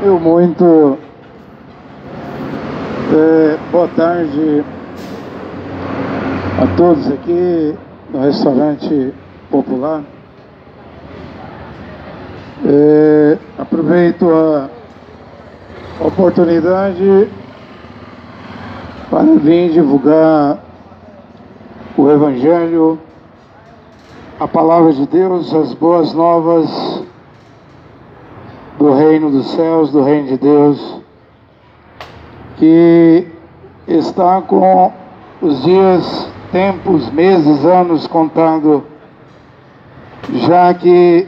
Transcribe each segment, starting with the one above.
Muito boa tarde a todos aqui no Restaurante Popular. Aproveito a oportunidade para vir divulgar o Evangelho, a Palavra de Deus, as boas novas do Reino dos Céus, do Reino de Deus, que está com os dias, tempos, meses, anos contando, já que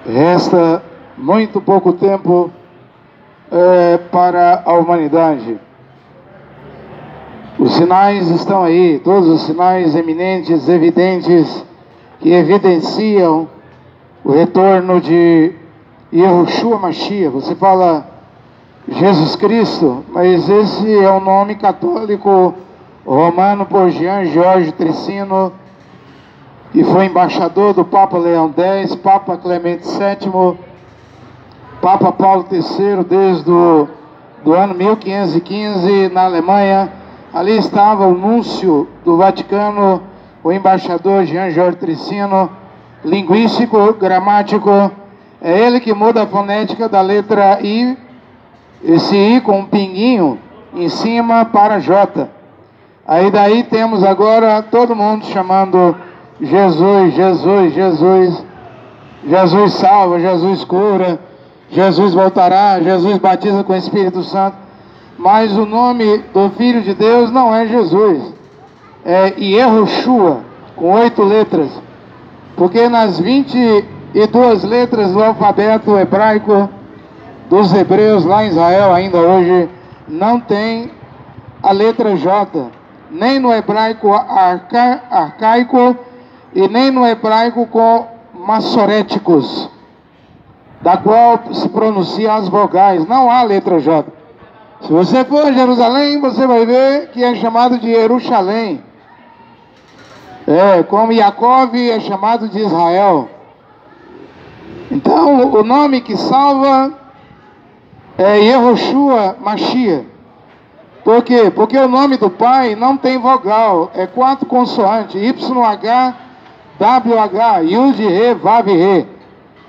resta muito pouco tempo para a humanidade. Os sinais estão aí, todos os sinais eminentes, evidentes, que evidenciam o retorno de Yahushua Mashiach. Você fala Jesus Cristo, mas esse é o nome católico romano por Jean Jorge Tricino, que foi embaixador do Papa Leão X, Papa Clemente VII, Papa Paulo III, desde do ano 1515 na Alemanha. Ali estava o núncio do Vaticano, o embaixador Jean Jorge Tricino, linguístico, gramático. É ele que muda a fonética da letra I, esse I com um pinguinho em cima para J. Aí daí temos agora todo mundo chamando Jesus, Jesus, Jesus. Jesus salva, Jesus cura, Jesus voltará, Jesus batiza com o Espírito Santo. Mas o nome do Filho de Deus não é Jesus, é Yahushua, com 8 letras. Porque nas 22 letras do alfabeto hebraico dos hebreus lá em Israel, ainda hoje, não tem a letra J, nem no hebraico arcaico e nem no hebraico com massoréticos, da qual se pronuncia as vogais. Não há letra J. Se você for a Jerusalém, você vai ver que é chamado de Jerusalém. Como Jacob é chamado de Israel. Então, o nome que salva é Yahushua Mashiach. Por quê? Porque o nome do Pai não tem vogal, é 4 consoantes, YH, WH, Yud, Re, Vav, Re.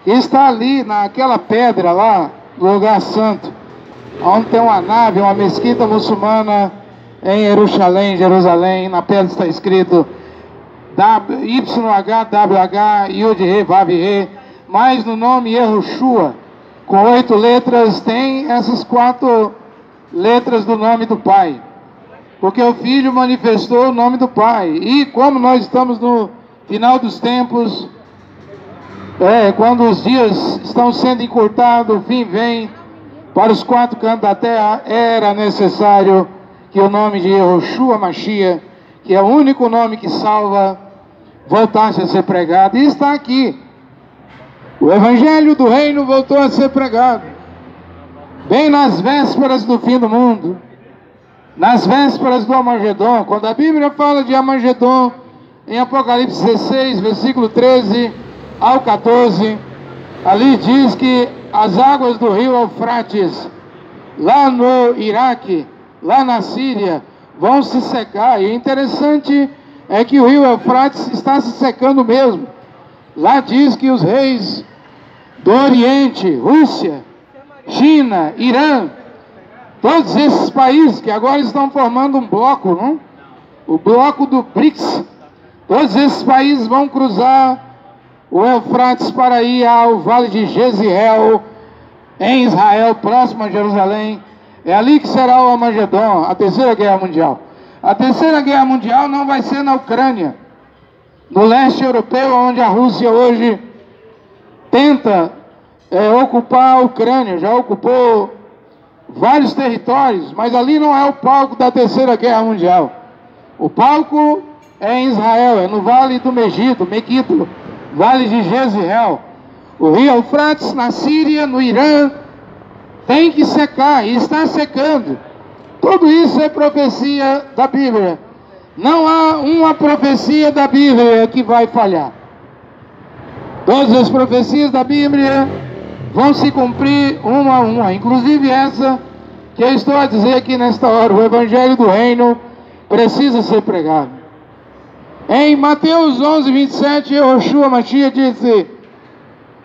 Está ali naquela pedra lá, no lugar santo, onde tem uma nave, uma mesquita muçulmana em Jerusalém, na pedra está escrito YH, WH, Yud, Re, Vav, Re. Mas no nome Yahushua, com 8 letras, tem essas 4 letras do nome do Pai. Porque o Filho manifestou o nome do Pai. E como nós estamos no final dos tempos, quando os dias estão sendo encurtados, o fim vem para os 4 cantos da terra, era necessário que o nome de Yahushua Mashiach, que é o único nome que salva, voltasse a ser pregado. E está aqui. O Evangelho do Reino voltou a ser pregado, bem nas vésperas do fim do mundo, nas vésperas do Armagedon. Quando a Bíblia fala de Armagedon, em Apocalipse 16, versículo 13 ao 14, ali diz que as águas do rio Eufrates, lá no Iraque, lá na Síria, vão se secar. E interessante é que o rio Eufrates está se secando mesmo. Lá diz que os reis do Oriente, Rússia, China, Irã, todos esses países que agora estão formando um bloco, não? O bloco do BRICS, todos esses países vão cruzar o Eufrates para ir ao Vale de Jezreel, em Israel, próximo a Jerusalém. É ali que será o Armagedon, a Terceira Guerra Mundial. A Terceira Guerra Mundial não vai ser na Ucrânia, no leste europeu, onde a Rússia hoje tenta ocupar a Ucrânia, já ocupou vários territórios, mas ali não é o palco da Terceira Guerra Mundial. O palco é em Israel, é no Vale do Megiddo, Vale de Jezreel. O rio Eufrates, na Síria, no Irã, tem que secar, e está secando. Tudo isso é profecia da Bíblia. Não há uma profecia da Bíblia que vai falhar. Todas as profecias da Bíblia vão se cumprir uma a uma, inclusive essa que eu estou a dizer aqui nesta hora. O Evangelho do Reino precisa ser pregado. Em Mateus 11:27, Yehoshua Mashiach disse: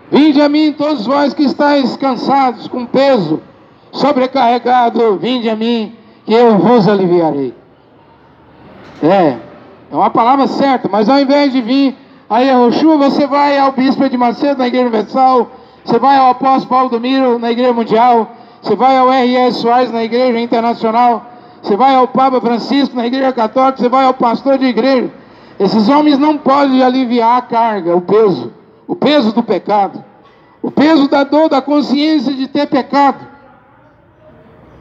vinde a mim todos vós que estáis cansados, com peso, sobrecarregado, vinde a mim, que eu vos aliviarei. É uma palavra certa, mas ao invés de vir a Yehoshua, você vai ao Bispo de Macedo na Igreja Universal, você vai ao Apóstolo Paulo do Miro na Igreja Mundial, você vai ao R.S. Soares na Igreja Internacional, você vai ao Papa Francisco na Igreja Católica, você vai ao pastor de igreja. Esses homens não podem aliviar a carga, o peso do pecado, o peso da dor, da consciência de ter pecado,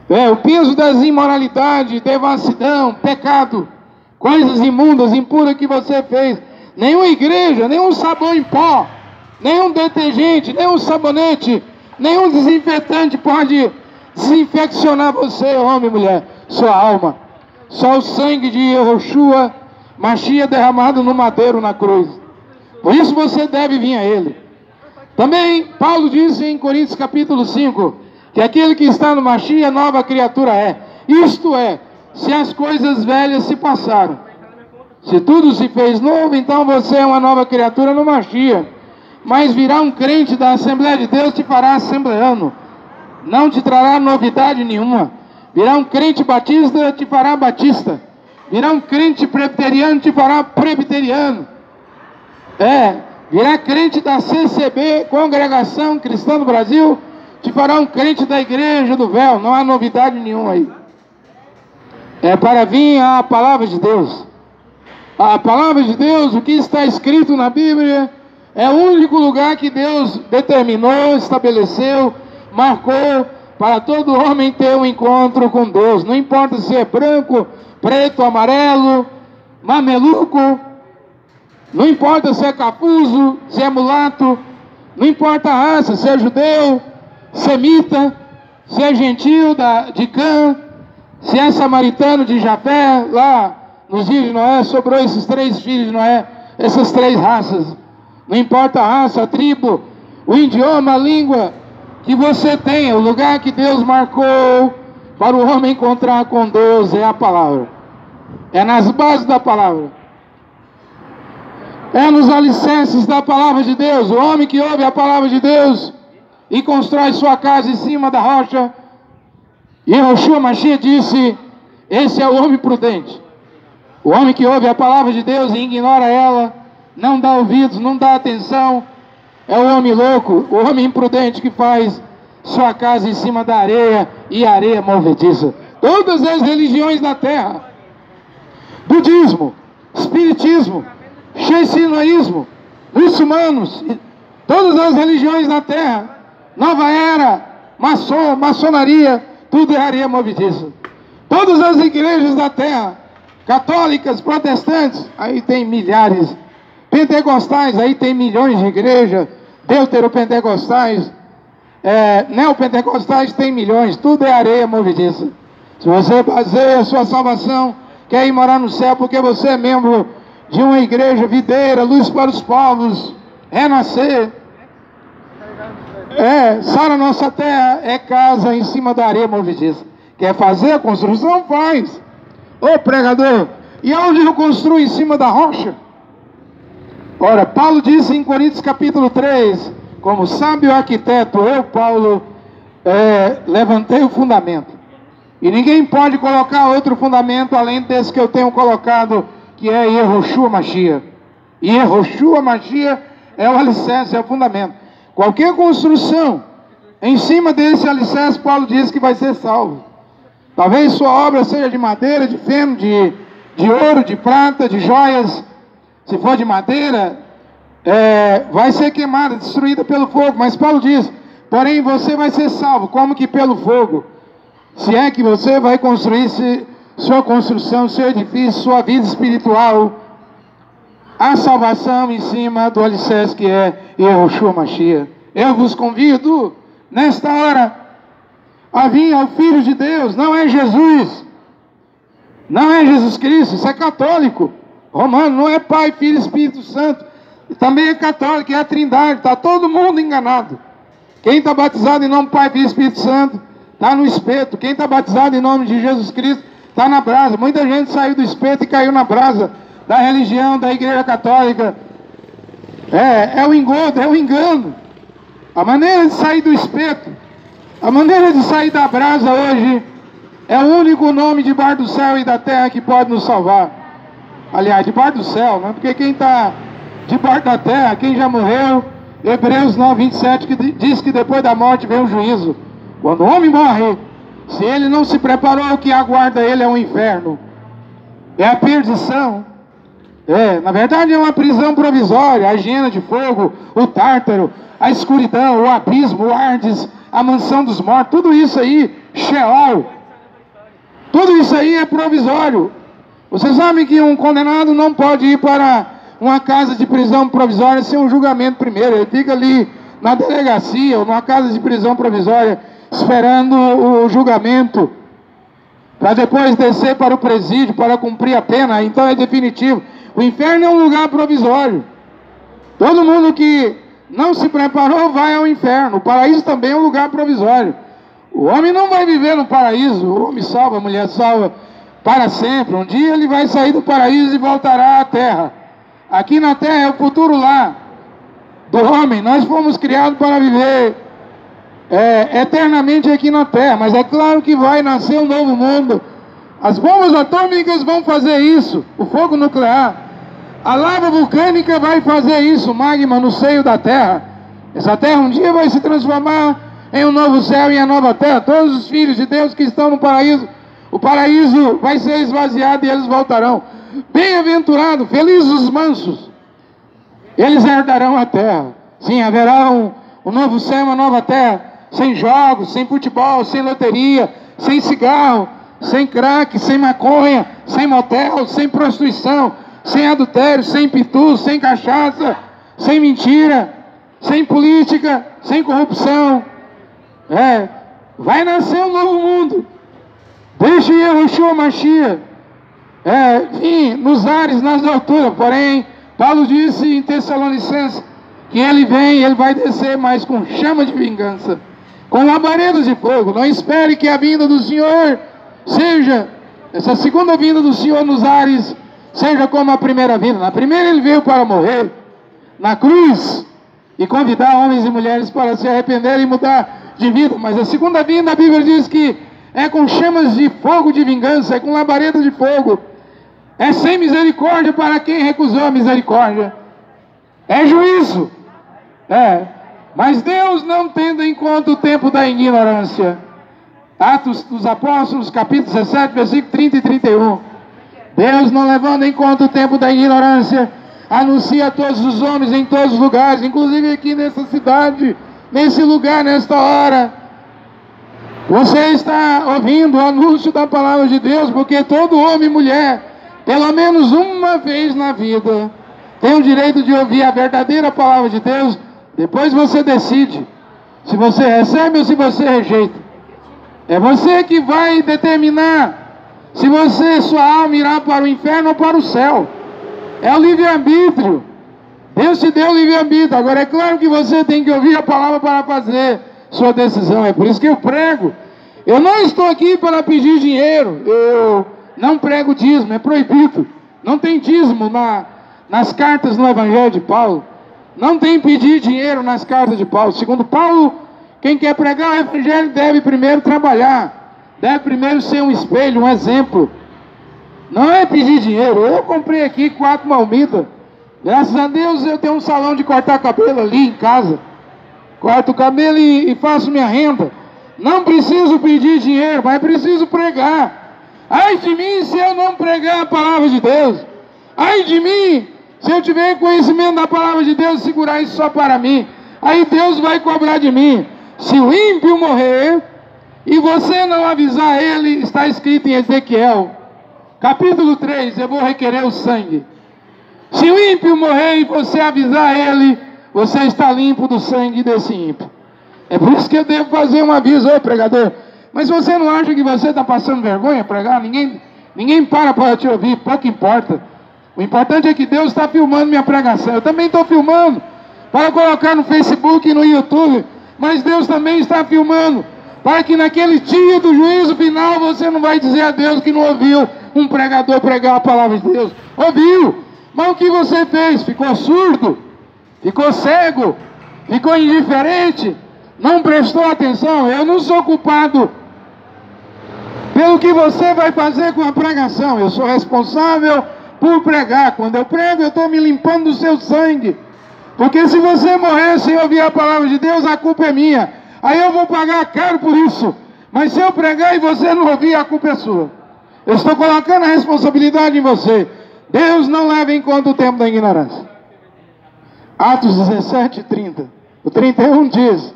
o peso das imoralidades, devassidão, pecado, coisas imundas, impuras que você fez. Nenhuma igreja, nenhum sabão em pó, nenhum detergente, nenhum sabonete, nenhum desinfetante pode desinfeccionar você, homem e mulher, sua alma. Só o sangue de Yehoshua Mashiach derramado no madeiro na cruz. Por isso você deve vir a Ele. Também Paulo disse em Coríntios capítulo 5 que aquele que está no Mashiach, nova criatura é. Isto é, se as coisas velhas se passaram, se tudo se fez novo, então você é uma nova criatura no Mashiach. Mas virá um crente da Assembleia de Deus, te fará assembleano, não te trará novidade nenhuma. Virá um crente batista, te fará batista. Virá um crente presbiteriano, te fará presbiteriano. Virá crente da CCB, Congregação Cristã do Brasil, te fará um crente da Igreja do Véu. Não há novidade nenhuma aí. É para vir a palavra de Deus. A palavra de Deus, o que está escrito na Bíblia, é o único lugar que Deus determinou, estabeleceu, marcou para todo homem ter um encontro com Deus. Não importa se é branco, preto, amarelo, mameluco, não importa se é cafuso, se é mulato, não importa a raça, se é judeu, semita, se é gentil de Cã, se é samaritano de Jafé. Lá nos dias de Noé sobrou esses 3 filhos de Noé, essas 3 raças. Não importa a raça, a tribo, o idioma, a língua que você tenha, o lugar que Deus marcou para o homem encontrar com Deus é a palavra. É nas bases da palavra. É nos alicerces da palavra de Deus. O homem que ouve a palavra de Deus e constrói sua casa em cima da rocha. Yehoshua Mashiach disse: esse é o homem prudente. O homem que ouve a palavra de Deus e ignora ela, não dá ouvidos, não dá atenção, é o homem louco, o homem imprudente que faz sua casa em cima da areia e areia movediça. Todas as religiões da terra, budismo, espiritismo, xensionismo, muçulmanos, todas as religiões da terra, nova era, maçonaria, tudo é areia movediça. Todas as igrejas da terra, católicas, protestantes, aí tem milhares. Pentecostais, aí tem milhões de igrejas. Deuteropentecostais, neopentecostais tem milhões. Tudo é areia movediça. Se você baseia a sua salvação, quer ir morar no céu porque você é membro de uma igreja videira, luz para os povos, renascer, Sara nossa terra é casa em cima da areia movediça. Quer fazer a construção? Faz. Ô pregador, e onde eu construo em cima da rocha? Ora, Paulo disse em Coríntios capítulo 3, como sábio arquiteto, eu, Paulo, levantei o fundamento. E ninguém pode colocar outro fundamento além desse que eu tenho colocado, que é Yehoshua Mashiach. E Yehoshua Mashiach é o alicerce, é o fundamento. Qualquer construção em cima desse alicerce, Paulo diz que vai ser salvo. Talvez sua obra seja de madeira, de feno, de ouro, de prata, de joias. Se for de madeira, vai ser queimada, destruída pelo fogo. Mas Paulo diz, porém você vai ser salvo. Como que pelo fogo? Se é que você vai construir sua construção, seu edifício, sua vida espiritual, a salvação em cima do alicerce que é Yehoshua Mashiach. Eu vos convido, nesta hora, a vir ao Filho de Deus. Não é Jesus, não é Jesus Cristo, isso é católico. Romano não é Pai, Filho e Espírito Santo. Também é católico, é a Trindade. Está todo mundo enganado. Quem está batizado em nome do Pai, Filho e Espírito Santo está no espeto. Quem está batizado em nome de Jesus Cristo está na brasa. Muita gente saiu do espeto e caiu na brasa da religião, da igreja católica. É o engodo, é o engano. A maneira de sair do espeto, a maneira de sair da brasa hoje é o único nome debaixo do céu e da terra que pode nos salvar. Aliás, debaixo do céu, né? Porque quem está debaixo da terra, quem já morreu, Hebreus 9, 27, que diz que depois da morte vem o juízo. Quando o homem morre, se ele não se preparou, o que aguarda ele é o inferno. É a perdição. Na verdade é uma prisão provisória, a hiena de fogo, o tártaro, a escuridão, o abismo, o Hades, a mansão dos mortos, tudo isso aí, Sheol. Tudo isso aí é provisório. Você sabe que um condenado não pode ir para uma casa de prisão provisória sem um julgamento primeiro. Ele fica ali na delegacia ou numa casa de prisão provisória esperando o julgamento para depois descer para o presídio para cumprir a pena. Então é definitivo. O inferno é um lugar provisório. Todo mundo que não se preparou vai ao inferno. O paraíso também é um lugar provisório. O homem não vai viver no paraíso. O homem salva, a mulher salva para sempre. Um dia ele vai sair do paraíso e voltará à terra. Aqui na terra é o futuro lar do homem. Nós fomos criados para viver eternamente aqui na terra. Mas é claro que vai nascer um novo mundo. As bombas atômicas vão fazer isso. O fogo nuclear. A lava vulcânica vai fazer isso. O magma no seio da terra. Essa terra um dia vai se transformar em um novo céu e a nova terra. Todos os filhos de Deus que estão no paraíso, o paraíso vai ser esvaziado e eles voltarão. Bem-aventurado, felizes os mansos, eles herdarão a terra. Sim, haverá um novo céu e uma nova terra, sem jogos, sem futebol, sem loteria, sem cigarro, sem crack, sem maconha, sem motel, sem prostituição, sem adultério, sem pitu, sem cachaça, sem mentira, sem política, sem corrupção. Vai nascer um novo mundo. Deixa Yahushua Mashiach vir nos ares, nas alturas. Porém, Paulo disse em Tessalonicenses que ele vem, ele vai descer, mas com chama de vingança, com labaredas de fogo. Não espere que a vinda do Senhor seja, essa segunda vinda do Senhor nos ares, seja como a primeira vinda. Na primeira ele veio para morrer na cruz e convidar homens e mulheres para se arrepender e mudar de vida. Mas a segunda vinda, a Bíblia diz que é com chamas de fogo de vingança, é com labareda de fogo, é sem misericórdia para quem recusou a misericórdia, é juízo. Mas Deus não tendo em conta o tempo da ignorância. Atos dos Apóstolos, capítulo 17, versículo 30 e 31. Deus, não levando em conta o tempo da ignorância, anuncia a todos os homens em todos os lugares, inclusive aqui nessa cidade, nesse lugar, nesta hora. Você está ouvindo o anúncio da palavra de Deus, porque todo homem e mulher, pelo menos uma vez na vida, tem o direito de ouvir a verdadeira palavra de Deus. Depois você decide se você recebe ou se você rejeita. É você que vai determinar se sua alma irá para o inferno ou para o céu. É o livre-arbítrio. Deus te deu o livre-arbítrio. Agora é claro que você tem que ouvir a palavra para fazer sua decisão. É por isso que eu prego. Eu não estou aqui para pedir dinheiro. Eu não prego dízimo, é proibido. Não tem dízimo nas cartas no Evangelho de Paulo. Não tem pedir dinheiro nas cartas de Paulo. Segundo Paulo, quem quer pregar o Evangelho deve primeiro trabalhar. Deve primeiro ser um espelho, um exemplo. Não é pedir dinheiro. Eu comprei aqui 4 marmitas. Graças a Deus eu tenho um salão de cortar cabelo ali em casa. Corto o cabelo e faço minha renda. Não preciso pedir dinheiro, mas preciso pregar. Ai de mim se eu não pregar a palavra de Deus. Ai de mim se eu tiver conhecimento da palavra de Deus e segurar isso só para mim. Aí Deus vai cobrar de mim. Se o ímpio morrer e você não avisar ele, está escrito em Ezequiel, capítulo 3, eu vou requerer o sangue. Se o ímpio morrer e você avisar ele, você está limpo do sangue desse ímpio. É por isso que eu devo fazer um aviso, ô pregador. Mas você não acha que você está passando vergonha pregar? Ninguém para te ouvir, pouco importa. O importante é que Deus está filmando minha pregação. Eu também estou filmando para colocar no Facebook e no YouTube, mas Deus também está filmando, para que naquele dia do juízo final você não vai dizer a Deus que não ouviu um pregador pregar a palavra de Deus. Ouviu, mas o que você fez? Ficou surdo? Ficou cego? Ficou indiferente? Não prestou atenção? Eu não sou culpado pelo que você vai fazer com a pregação. Eu sou responsável por pregar. Quando eu prego, eu estou me limpando do seu sangue. Porque se você morrer sem ouvir a palavra de Deus, a culpa é minha. Aí eu vou pagar caro por isso. Mas se eu pregar e você não ouvir, a culpa é sua. Eu estou colocando a responsabilidade em você. Deus não leva em conta o tempo da ignorância. Atos 17, 30. O 31 diz,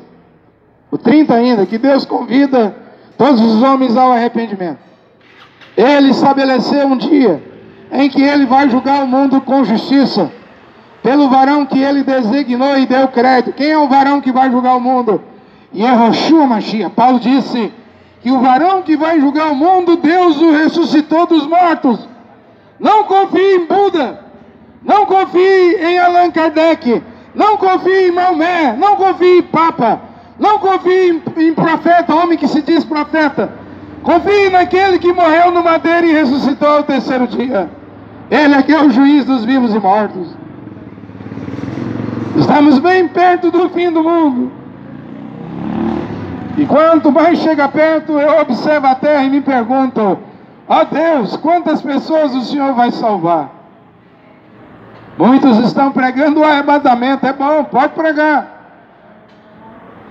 o 30 ainda, que Deus convida todos os homens ao arrependimento. Ele estabeleceu um dia em que Ele vai julgar o mundo com justiça, pelo varão que Ele designou e deu crédito. Quem é o varão que vai julgar o mundo? Yehoshua Mashiach. Paulo disse que o varão que vai julgar o mundo, Deus o ressuscitou dos mortos. Não confie em Buda, não confie em Allan Kardec, não confie em Maomé, não confie em Papa, não confie em profeta, homem que se diz profeta. Confie naquele que morreu no madeiro e ressuscitou ao terceiro dia. Ele é que é o juiz dos vivos e mortos. Estamos bem perto do fim do mundo. E quanto mais chega perto, eu observo a terra e me pergunto: ó Deus, quantas pessoas o Senhor vai salvar? Muitos estão pregando o arrebatamento. É bom, pode pregar.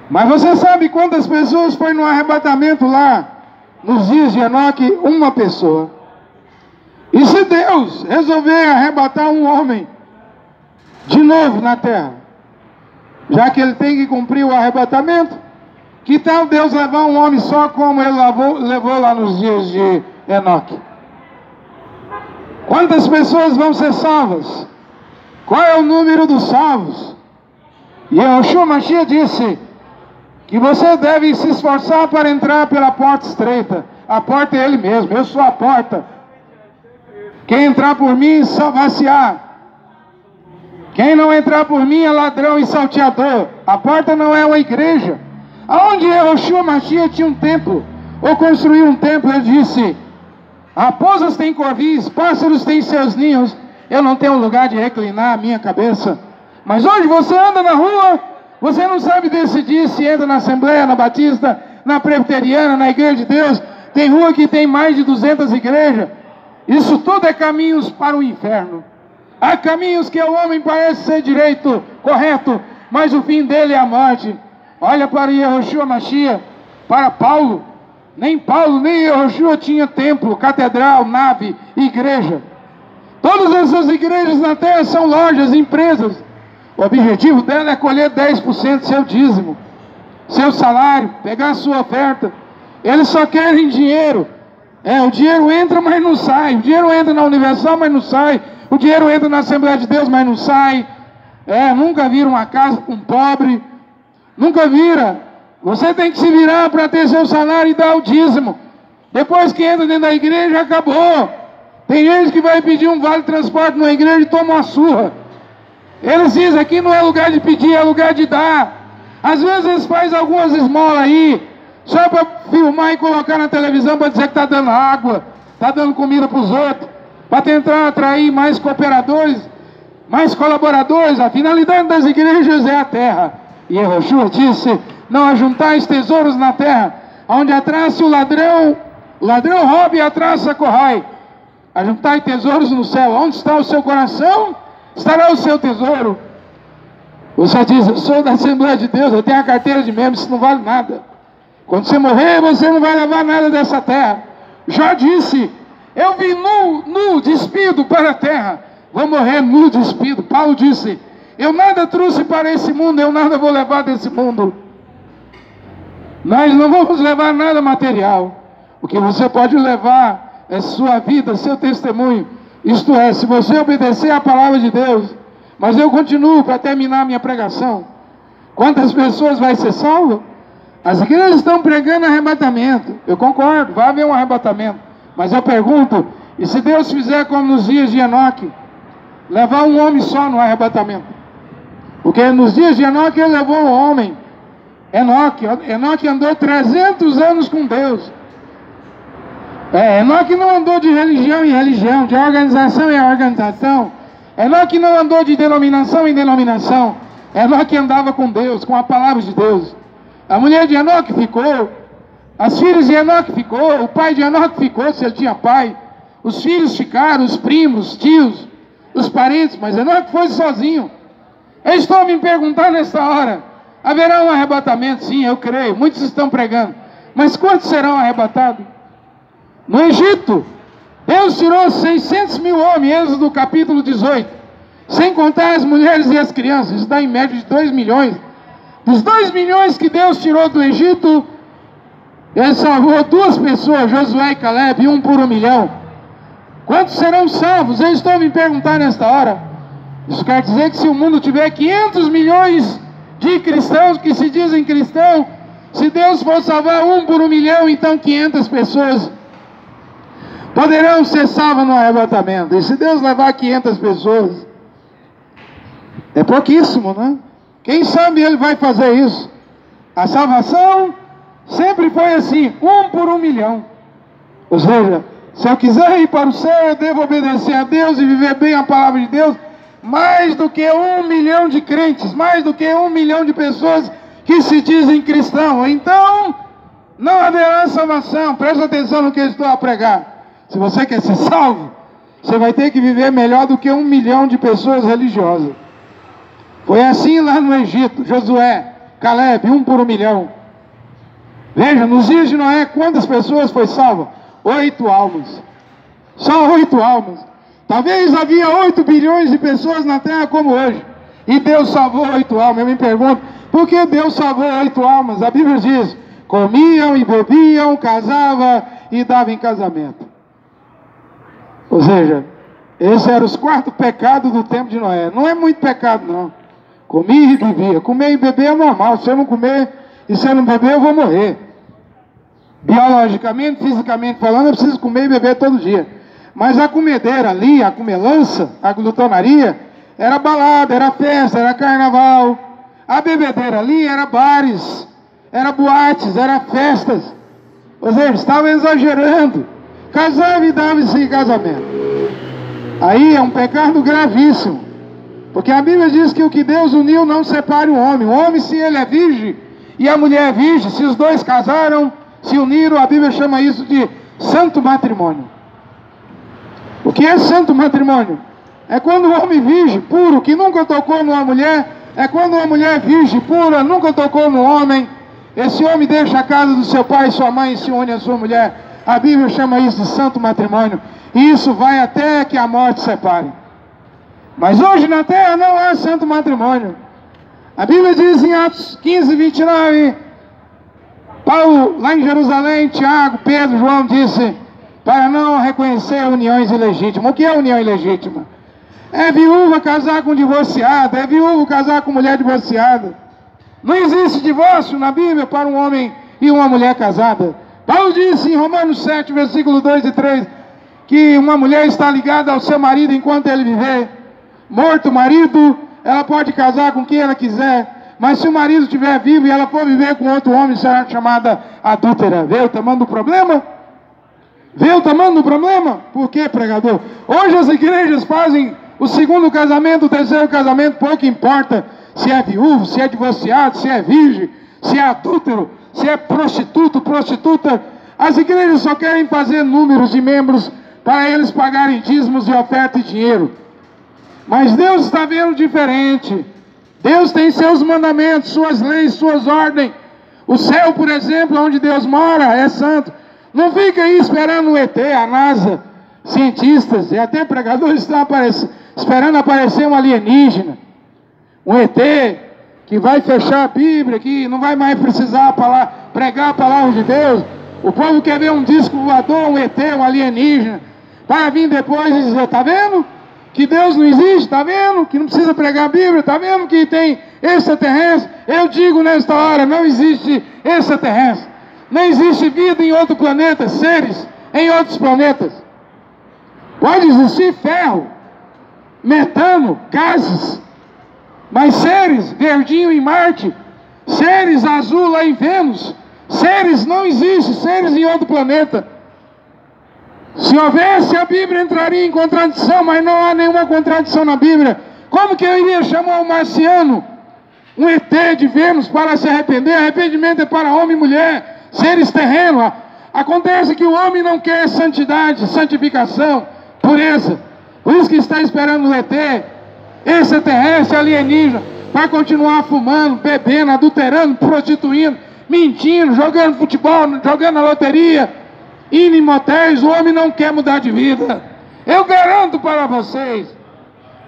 Mas você sabe quantas pessoas foi no arrebatamento lá, nos dias de Enoque? Uma pessoa. E se Deus resolver arrebatar um homem de novo na terra, já que Ele tem que cumprir o arrebatamento, que tal Deus levar um homem só como Ele levou lá nos dias de Enoque? Quantas pessoas vão ser salvas? Qual é o número dos salvos? E Yehoshua Mashiach disse que você deve se esforçar para entrar pela porta estreita. A porta é Ele mesmo, eu sou a porta. Quem entrar por mim, salvar-se-á. Quem não entrar por mim é ladrão e salteador. A porta não é uma igreja. Aonde Yehoshua Mashiach tinha um templo, ou construiu um templo, ele disse: raposas têm corvis, pássaros têm seus ninhos, eu não tenho lugar de reclinar a minha cabeça. Mas hoje você anda na rua, você não sabe decidir se entra na Assembleia, na Batista, na Presbiteriana, na Igreja de Deus. Tem rua que tem mais de 200 igrejas. Isso tudo é caminhos para o inferno. Há caminhos que ao homem parece ser direito, correto, mas o fim dele é a morte. Olha para Yehoshua Mashiach, para Paulo. Nem Paulo, nem Yehoshua tinha templo, catedral, nave, igreja. Todas essas igrejas na terra são lojas, empresas. O objetivo dela é colher 10% do seu dízimo, seu salário, pegar a sua oferta. Eles só querem dinheiro. O dinheiro entra, mas não sai. O dinheiro entra na Universal, mas não sai. O dinheiro entra na Assembleia de Deus, mas não sai. Nunca vira uma casa com um pobre. Nunca vira. Você tem que se virar para ter seu salário e dar o dízimo. Depois que entra dentro da igreja, acabou. Tem gente que vai pedir um vale transporte na igreja e toma uma surra. Eles dizem: aqui não é lugar de pedir, é lugar de dar. Às vezes eles fazem algumas esmolas aí, só para filmar e colocar na televisão para dizer que está dando água, está dando comida para os outros, para tentar atrair mais cooperadores, mais colaboradores. A finalidade das igrejas é a terra. E Yehoshua disse: não ajuntais tesouros na terra, onde a traça o ladrão rouba e a traça corrói. Ajuntai tesouros no céu. Onde está o seu coração, estará o seu tesouro. Você diz: eu sou da Assembleia de Deus, eu tenho a carteira de membro, isso não vale nada. Quando você morrer, você não vai levar nada dessa terra. Jó disse: eu vim nu, despido para a terra, vou morrer nu, despido. Paulo disse: eu nada trouxe para esse mundo, eu nada vou levar desse mundo. Nós não vamos levar nada material. O que você pode levar é sua vida, seu testemunho. Isto é, se você obedecer à palavra de Deus. Mas eu continuo para terminar minha pregação. Quantas pessoas vai ser salvo? As igrejas estão pregando arrebatamento. Eu concordo, vai haver um arrebatamento. Mas eu pergunto: e se Deus fizer como nos dias de Enoque, levar um homem só no arrebatamento? Porque nos dias de Enoque Ele levou um homem Enoque andou 300 anos com Deus. Enoque não andou de religião em religião, de organização em organização. Enoque não andou de denominação em denominação. Enoque andava com Deus, com a palavra de Deus. A mulher de Enoque ficou, as filhas de Enoque ficou, o pai de Enoque ficou, se ele tinha pai. Os filhos ficaram, os primos, os tios, os parentes, mas Enoque foi sozinho. Eu estou me perguntando nessa hora, haverá um arrebatamento? Sim, eu creio, muitos estão pregando. Mas quantos serão arrebatados? No Egito, Deus tirou 600 mil homens, Êxodo capítulo 18, sem contar as mulheres e as crianças, isso dá em média de 2 milhões. Dos 2 milhões que Deus tirou do Egito, Ele salvou 2 pessoas, Josué e Caleb, 1 por 1 milhão. Quantos serão salvos? Eu estou me perguntando nesta hora. Isso quer dizer que se o mundo tiver 500 milhões de cristãos que se dizem cristãos, se Deus for salvar 1 por 1 milhão, então 500 pessoas poderão ser salvas no arrebatamento. E se Deus levar 500 pessoas, é pouquíssimo, né? Quem sabe Ele vai fazer isso. A salvação sempre foi assim, 1 por 1 milhão. Ou seja, se eu quiser ir para o céu, eu devo obedecer a Deus e viver bem a palavra de Deus, mais do que 1 milhão de crentes, mais do que 1 milhão de pessoas que se dizem cristãos. Então, não haverá salvação. Presta atenção no que eu estou a pregar. Se você quer ser salvo, você vai ter que viver melhor do que 1 milhão de pessoas religiosas. Foi assim lá no Egito, Josué, Caleb, 1 por 1 milhão. Veja, nos dias de Noé, quantas pessoas foi salva? 8 almas. Só 8 almas. Talvez havia 8 bilhões de pessoas na terra como hoje. E Deus salvou 8 almas. Eu me pergunto, por que Deus salvou 8 almas? A Bíblia diz, comiam e bebiam, casavam e davam em casamento. Ou seja, esse era os 4 pecados do tempo de Noé. Não é muito pecado, não. Comia e bebia. Comer e beber é normal. Se eu não comer e se eu não beber, eu vou morrer. Biologicamente, fisicamente falando, eu preciso comer e beber todo dia. Mas a comedeira ali, a comelança, a glutonaria, era balada, era festa, era carnaval. A bebedeira ali era bares, era boates, era festas. Ou seja, estavam exagerando. Casava e dava-se em casamento. Aí é um pecado gravíssimo. Porque a Bíblia diz que o que Deus uniu não separe o homem. O homem, se ele é virgem e a mulher é virgem, se os dois casaram, se uniram, a Bíblia chama isso de santo matrimônio. O que é santo matrimônio? É quando o homem virgem, puro, que nunca tocou numa mulher, é quando uma mulher virgem, pura, nunca tocou no homem, esse homem deixa a casa do seu pai e sua mãe e se une à sua mulher. A Bíblia chama isso de santo matrimônio. E isso vai até que a morte separe. Mas hoje na terra não há santo matrimônio. A Bíblia diz em Atos 15, 29, Paulo, lá em Jerusalém, Tiago, Pedro, João disse, para não reconhecer uniões ilegítimas. O que é união ilegítima? É viúva casar com divorciada, é viúvo casar com mulher divorciada. Não existe divórcio na Bíblia para um homem e uma mulher casada. Paulo disse em Romanos 7, versículo 2 e 3, que uma mulher está ligada ao seu marido enquanto ele viver. Morto o marido, ela pode casar com quem ela quiser, mas se o marido estiver vivo e ela for viver com outro homem, será chamada adúltera. Vê o tamanho do problema? Vê o tamanho do problema? Por que, pregador? Hoje as igrejas fazem o segundo casamento, o terceiro casamento, pouco importa se é viúvo, se é divorciado, se é virgem, se é adúltero, se é prostituto, prostituta. As igrejas só querem fazer números de membros para eles pagarem dízimos e oferta e dinheiro. Mas Deus está vendo diferente. Deus tem seus mandamentos, suas leis, suas ordens. O céu, por exemplo, onde Deus mora, é santo. Não fica aí esperando o ET, a NASA, cientistas e até pregadores estão esperando aparecer um alienígena. Um ET que vai fechar a Bíblia, que não vai mais precisar pregar a palavra de Deus. O povo quer ver um disco voador, um ET, um alienígena, para vir depois e dizer, está vendo? Que Deus não existe, está vendo? Que não precisa pregar a Bíblia, está vendo? Que tem extraterrestre. Eu digo nesta hora, não existe extraterrestre. Não existe vida em outro planeta, seres em outros planetas. Pode existir ferro, metano, gases, mas seres verdinho em Marte, seres azul lá em Vênus, seres não existem, seres em outro planeta. Se houvesse, a Bíblia entraria em contradição, mas não há nenhuma contradição na Bíblia. Como que eu iria chamar um marciano, um ET de Vênus, para se arrepender? Arrependimento é para homem e mulher, seres terrenos. Acontece que o homem não quer santidade, santificação, pureza. Por isso que está esperando o ET, extraterrestre, alienígena, para continuar fumando, bebendo, adulterando, prostituindo, mentindo, jogando futebol, jogando na loteria, indo em motéis. O homem não quer mudar de vida. Eu garanto para vocês,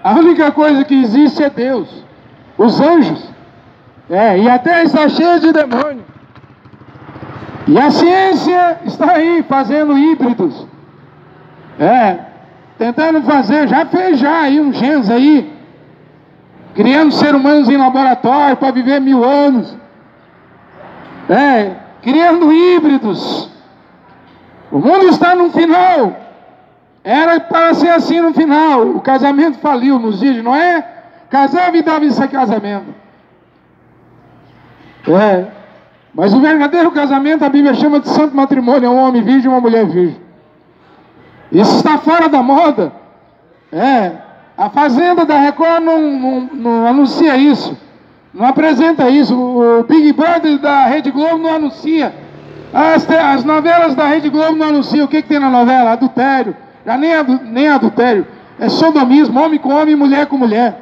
a única coisa que existe é Deus, os anjos, e a terra está cheia de demônios. E a ciência está aí fazendo híbridos, tentando fazer, já fez aí uns genes aí, criando seres humanos em laboratório para viver 1000 anos, criando híbridos. O mundo está no final. Era para ser assim no final. O casamento faliu nos dias de Noé. Casava e dava isso a casamento. Mas o verdadeiro casamento, a Bíblia chama de santo matrimônio. É um homem virgem e uma mulher virgem. Isso está fora da moda. A Fazenda da Record não anuncia isso. Não apresenta isso. O Big Brother da Rede Globo não anuncia. As novelas da Rede Globo não anunciam. O que tem na novela? Adultério. Já nem adultério. É sodomismo, homem com homem, mulher com mulher.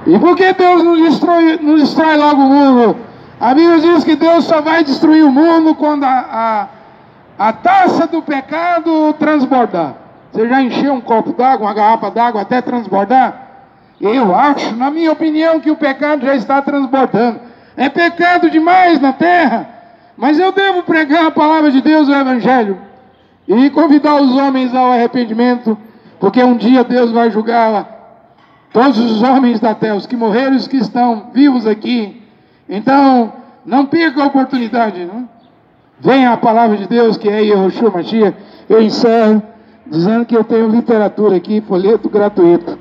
E por que Deus não destrói logo o mundo? A Bíblia diz que Deus só vai destruir o mundo quando a taça do pecado transbordar. Você já encheu um copo d'água, uma garrafa d'água até transbordar? Eu acho, na minha opinião, que o pecado já está transbordando. É pecado demais na terra, mas eu devo pregar a palavra de Deus, o Evangelho, e convidar os homens ao arrependimento, porque um dia Deus vai julgar todos os homens da terra, os que morreram e os que estão vivos aqui. Então, não perca a oportunidade, não? Venha a palavra de Deus, que é Yehoshua Mashiach. Eu encerro dizendo que eu tenho literatura aqui, folheto gratuito,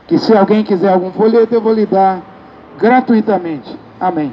que se alguém quiser algum folheto, eu vou lhe dar gratuitamente. Amém.